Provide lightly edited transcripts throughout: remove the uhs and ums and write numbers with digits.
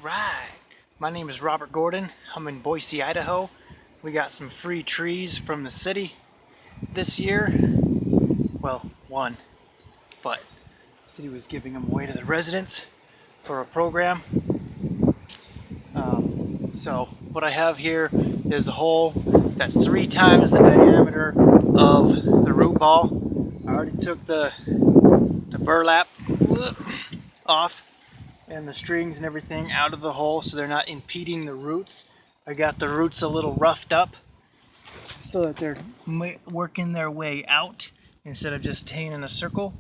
Right. My name is Robert Gordon. I'm in Boise, Idaho. We got some free trees from the city this year. Well, one, but the city was giving them away to the residents for a program. So what I have here is a hole that's 3 times the diameter of the root ball. I already took the burlap off and the strings and everything out of the hole so they're not impeding the roots. I got the roots a little roughed up so that they're working their way out instead of just staying in a circle.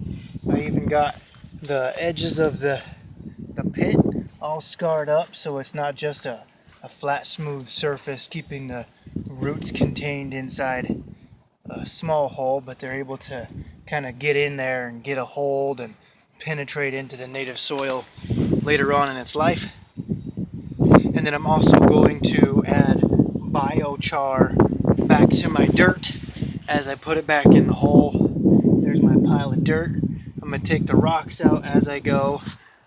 I even got the edges of the pit all scarred up so it's not just a flat smooth surface keeping the roots contained inside a small hole, but they're able to kind of get in there and get a hold and penetrate into the native soil later on in its life. And then I'm also going to add biochar back to my dirt as I put it back in the hole. There's my pile of dirt. I'm going to take the rocks out as I go.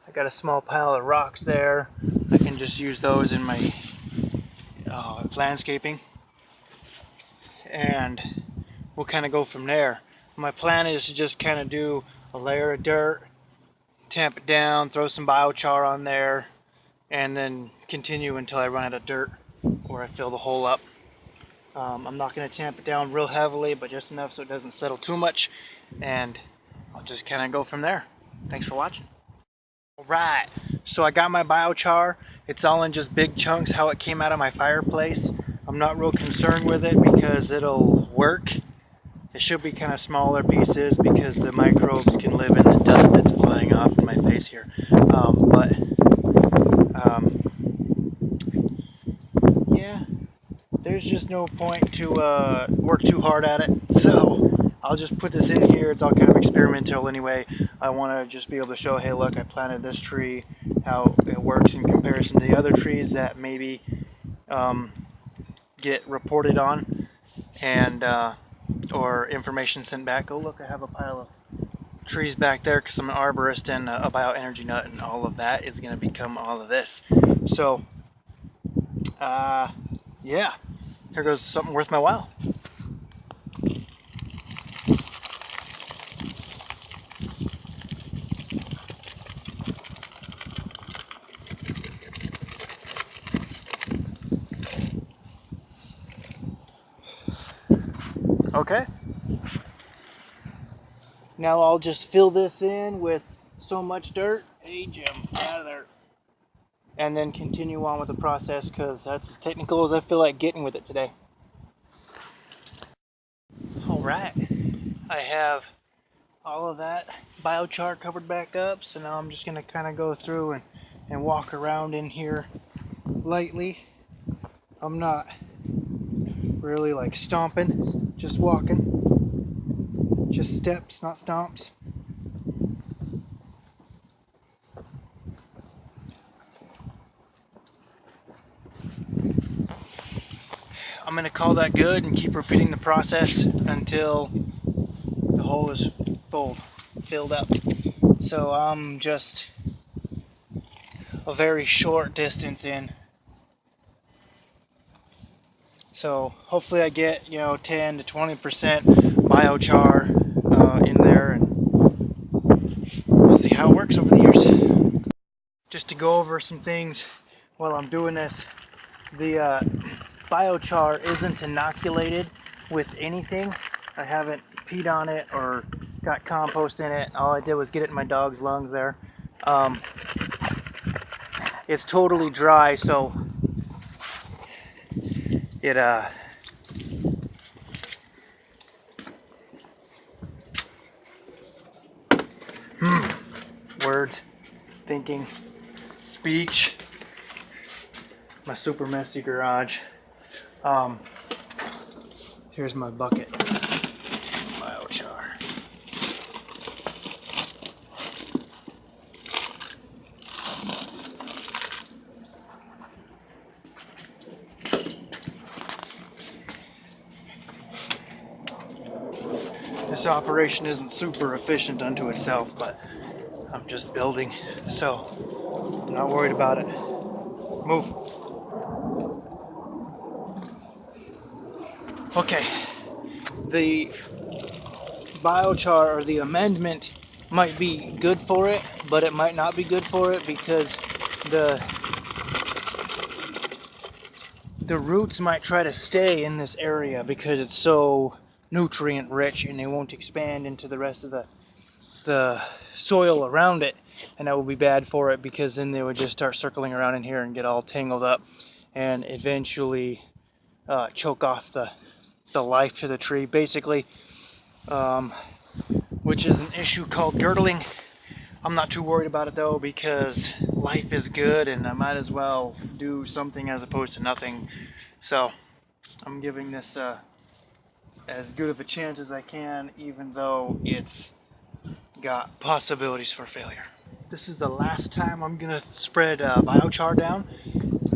I got a small pile of rocks there. I can just use those in my landscaping. And we'll kind of go from there. My plan is to just kind of do a layer of dirt, tamp it down, throw some biochar on there, and then continue until I run out of dirt or I fill the hole up. I'm not going to tamp it down real heavily, but just enough so it doesn't settle too much, and I'll just kind of go from there. Thanks for watching. Alright, so I got my biochar. It's all in just big chunks how it came out of my fireplace. I'm not real concerned with it because it'll work. It should be kind of smaller pieces because the microbes can live in the dust that's flying off in my face here. Yeah, there's just no point to work too hard at it. So I'll just put this in here. It's all kind of experimental anyway. I want to just be able to show, hey look, I planted this tree, how it works in comparison to the other trees that maybe get reported on and or information sent back. Oh look, I have a pile of trees back there because I'm an arborist and a BioEnergy nut, and all of that is going to become all of this. So yeah, here goes something worth my while. Okay, now I'll just fill this in with so much dirt. Hey Jim, out of there. And then continue on with the process because that's as technical as I feel like getting with it today. Alright, I have all of that biochar covered back up, so now I'm just going to kind of go through and walk around in here lightly. I'm not really like stomping, just walking, just steps, not stomps. I'm going to call that good and keep repeating the process until the hole is filled up. So I'm just a very short distance in. So hopefully I get 10 to 20% biochar in there, and we'll see how it works over the years. Just to go over some things while I'm doing this, the biochar isn't inoculated with anything. I haven't peed on it or got compost in it. All I did was get it in my dog's lungs there. It's totally dry, so it words, thinking, speech, my super messy garage. Here's my bucket, biochar. This operation isn't super efficient unto itself, but I'm just building, so I'm not worried about it. Move. Okay. The biochar or the amendment might be good for it, but it might not be good for it because the roots might try to stay in this area because it's so nutrient rich and they won't expand into the rest of the soil around it, and that will be bad for it because then they would just start circling around in here and get all tangled up and eventually choke off the life to the tree basically, which is an issue called girdling. I'm not too worried about it though because life is good and I might as well do something as opposed to nothing. So I'm giving this as good of a chance as I can, even though it's got possibilities for failure. This is the last time I'm gonna spread biochar down.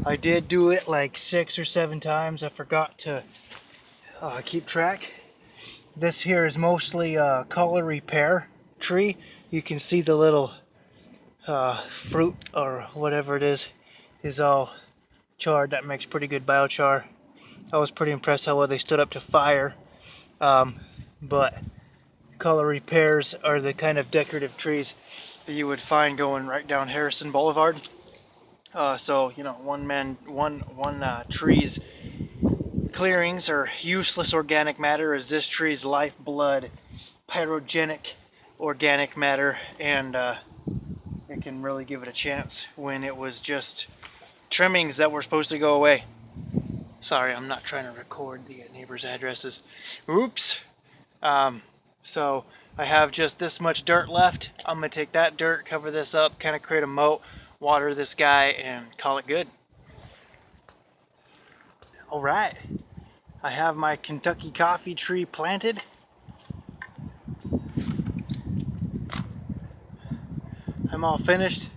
I did do it like 6 or 7 times. I forgot to keep track. This here is mostly a color pear tree. You can see the little fruit or whatever it is all charred. That makes pretty good biochar. I was pretty impressed how well they stood up to fire. But color pears are the kind of decorative trees that you would find going right down Harrison Boulevard. So you know, one tree's clearings or useless organic matter is this tree's lifeblood, pyrogenic organic matter, and it can really give it a chance when it was just trimmings that were supposed to go away. Sorry, I'm not trying to record the neighbors' addresses. Oops. So I have just this much dirt left. I'm gonna take that dirt, cover this up, kind of create a moat, water this guy, and call it good. All right, I have my Kentucky coffee tree planted. I'm all finished.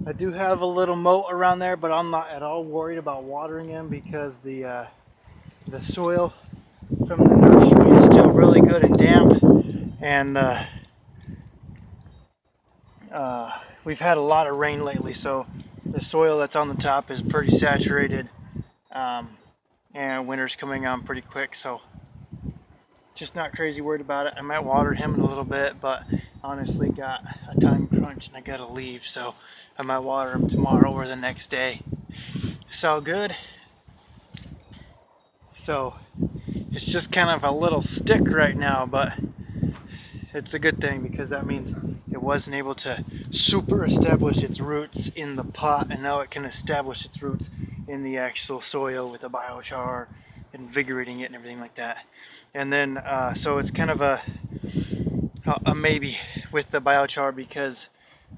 I do have a little moat around there, but I'm not at all worried about watering him because the soil from the nursery is still really good and damp, and we've had a lot of rain lately, so the soil that's on the top is pretty saturated, and winter's coming on pretty quick, so just not crazy worried about it. I might water him in a little bit, but honestly got a time crunch and I gotta leave, so I might water him tomorrow or the next day. It's all good. So it's just kind of a little stick right now, but it's a good thing because that means it wasn't able to super establish its roots in the pot, and now it can establish its roots in the actual soil with the biochar, invigorating it and everything like that. And then so it's kind of a maybe with the biochar because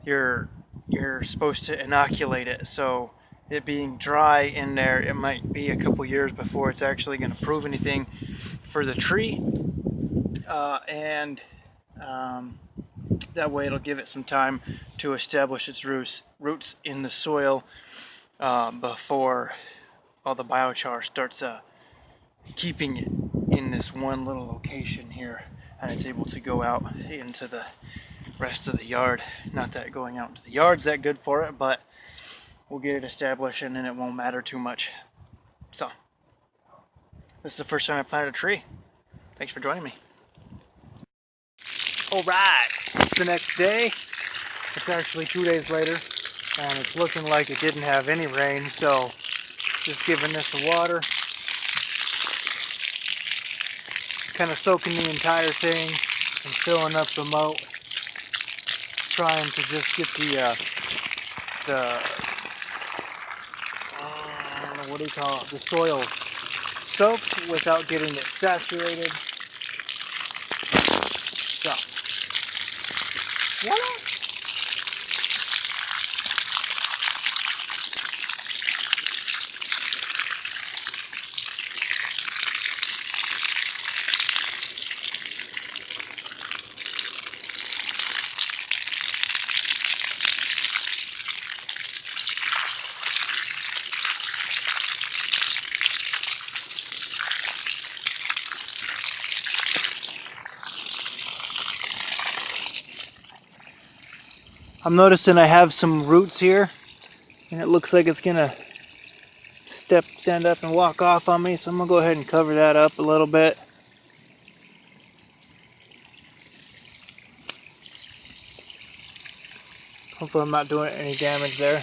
you're supposed to inoculate it, so it being dry in there, it might be a couple years before it's actually going to prove anything for the tree, and that way it'll give it some time to establish its roots in the soil before all the biochar starts keeping it in this one little location here, and it's able to go out into the rest of the yard. Not that going out into the yard's that good for it, but we'll get it established and then it won't matter too much. So this is the first time I planted a tree. Thanks for joining me. All right, it's the next day. It's actually 2 days later, and it's looking like it didn't have any rain, so just giving this a water, kind of soaking the entire thing and filling up the moat, trying to just get what do you call it, the soil soaked without getting it saturated. So, voila! I'm noticing I have some roots here, and it looks like it's gonna stand up and walk off on me, so I'm gonna go ahead and cover that up a little bit. Hopefully I'm not doing any damage there.